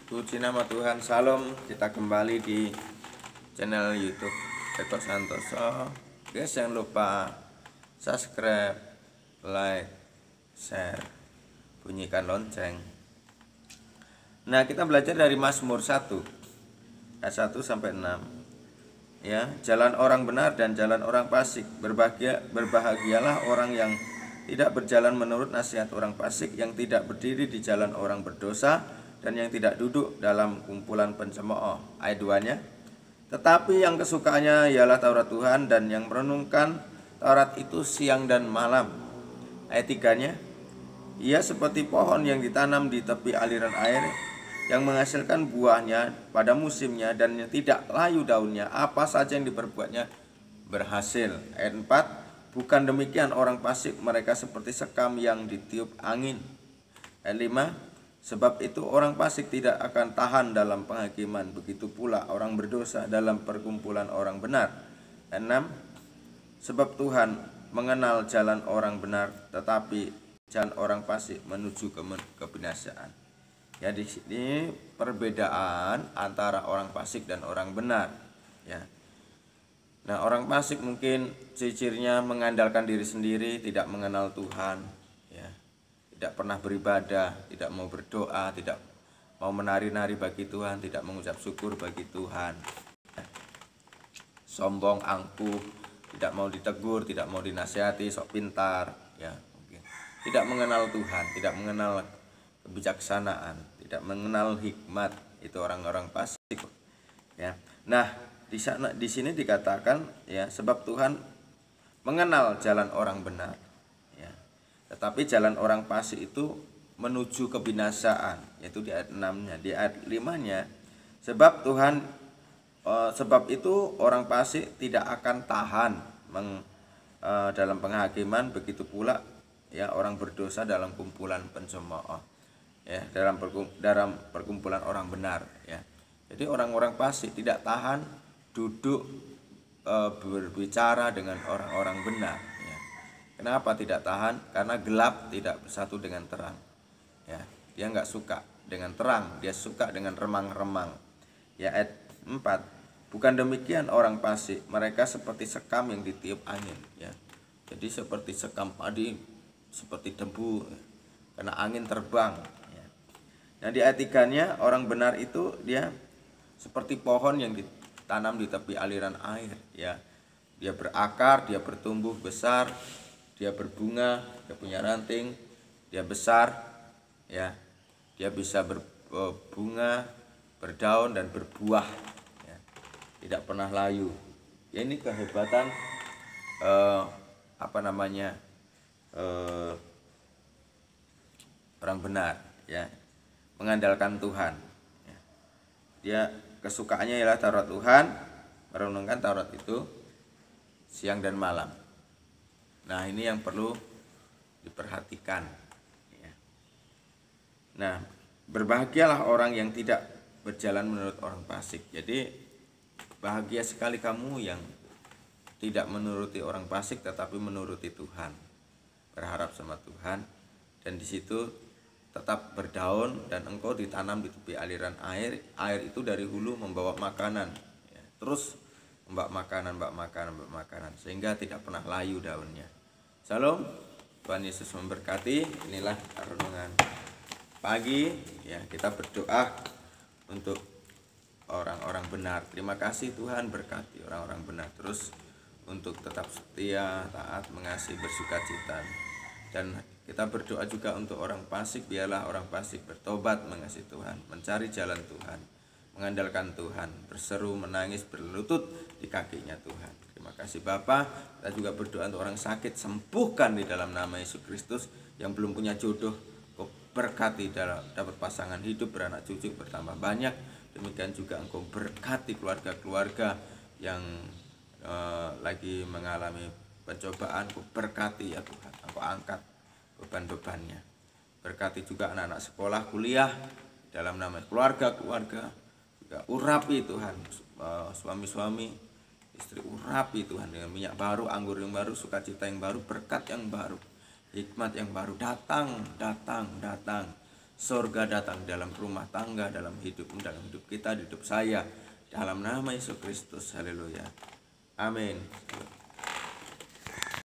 Puji nama Tuhan, Salam. Kita kembali di channel YouTube Eko Santoso. Guys, jangan lupa subscribe, like, share, bunyikan lonceng. Nah, kita belajar dari Mazmur 1 ayat 1 sampai 6. Ya, jalan orang benar dan jalan orang fasik. Berbahagialah orang yang tidak berjalan menurut nasihat orang fasik, yang tidak berdiri di jalan orang berdosa, dan yang tidak duduk dalam kumpulan pencemooh. Ayat 2-nya, tetapi yang kesukaannya ialah Taurat Tuhan, dan yang merenungkan Taurat itu siang dan malam. Ayat 3-nya, ia seperti pohon yang ditanam di tepi aliran air, yang menghasilkan buahnya pada musimnya, dan yang tidak layu daunnya. Apa saja yang diperbuatnya berhasil. Ayat 4, bukan demikian orang fasik, mereka seperti sekam yang ditiup angin. Ayat 5, sebab itu orang fasik tidak akan tahan dalam penghakiman, begitu pula orang berdosa dalam perkumpulan orang benar. Ayat 6, sebab Tuhan mengenal jalan orang benar, tetapi jalan orang fasik menuju kebinasaan. Ya, di sini perbedaan antara orang fasik dan orang benar. Ya. Nah, orang fasik mungkin ciri-cirinya mengandalkan diri sendiri, tidak mengenal Tuhan, ya, tidak pernah beribadah, tidak mau berdoa, tidak mau menari-nari bagi Tuhan, tidak mengucap syukur bagi Tuhan, sombong, angkuh, tidak mau ditegur, tidak mau dinasihati, sok pintar, ya, mungkin tidak mengenal Tuhan, tidak mengenal kebijaksanaan, tidak mengenal hikmat. Itu orang-orang fasik, ya. Nah, di sini dikatakan, ya, sebab Tuhan mengenal jalan orang benar, ya, tetapi jalan orang fasik itu menuju kebinasaan, yaitu di ayat 6-nya. Di ayat 5-nya, sebab itu orang fasik tidak akan tahan dalam penghakiman, begitu pula, ya, orang berdosa dalam kumpulan pencemooh, ya, dalam perkumpulan orang benar, ya. Jadi orang-orang fasik tidak tahan duduk berbicara dengan orang-orang benar, ya. Kenapa tidak tahan? Karena gelap tidak bersatu dengan terang, ya. Dia nggak suka dengan terang, dia suka dengan remang-remang. Ya, ayat 4, bukan demikian orang fasik, mereka seperti sekam yang ditiup angin, ya. Jadi seperti sekam padi, seperti debu, karena angin terbang, ya. Nah, di ayat 3-nya, orang benar itu dia seperti pohon yang ditanam di tepi aliran air, ya. Dia berakar, dia bertumbuh besar, dia berbunga, dia punya ranting, dia besar, ya. Dia bisa berbunga, berdaun, dan berbuah, ya. Tidak pernah layu. Ya, ini kehebatan orang benar, ya, mengandalkan Tuhan, ya. Dia kesukaannya ialah Taurat Tuhan, merenungkan Taurat itu siang dan malam. Nah, ini yang perlu diperhatikan, ya. Nah, berbahagialah orang yang tidak berjalan menurut orang fasik. Jadi bahagia sekali kamu yang tidak menuruti orang fasik, tetapi menuruti Tuhan, berharap sama Tuhan, dan di situ tetap berdaun, dan engkau ditanam di tepi aliran air. Air itu dari hulu membawa makanan, ya, terus membawa makanan, sehingga tidak pernah layu daunnya. Salam, Tuhan Yesus memberkati. Inilah renungan pagi, ya. Kita berdoa untuk orang-orang benar. Terima kasih Tuhan, berkati orang-orang benar terus untuk tetap setia, taat, mengasihi, bersukacita. Dan kita berdoa juga untuk orang fasik, biarlah orang fasik bertobat, mengasihi Tuhan, mencari jalan Tuhan, mengandalkan Tuhan, berseru, menangis, berlutut di kakinya Tuhan. Terima kasih Bapa. Kita juga berdoa untuk orang sakit, sembuhkan di dalam nama Yesus Kristus. Yang belum punya jodoh, Kau berkati dapat pasangan hidup, beranak cucu bertambah banyak. Demikian juga Engkau berkati keluarga-keluarga yang lagi mengalami pencobaan. Kau berkati, ya Tuhan. Engkau angkat beban-bebannya. Berkati juga anak-anak sekolah, kuliah, dalam nama keluarga juga urapi Tuhan, suami-suami, istri, urapi Tuhan dengan minyak baru, anggur yang baru, sukacita yang baru, berkat yang baru, hikmat yang baru. Datang Surga datang dalam rumah tangga, dalam hidupmu, dalam hidup kita, di hidup saya. Dalam nama Yesus Kristus. Haleluya. Amin.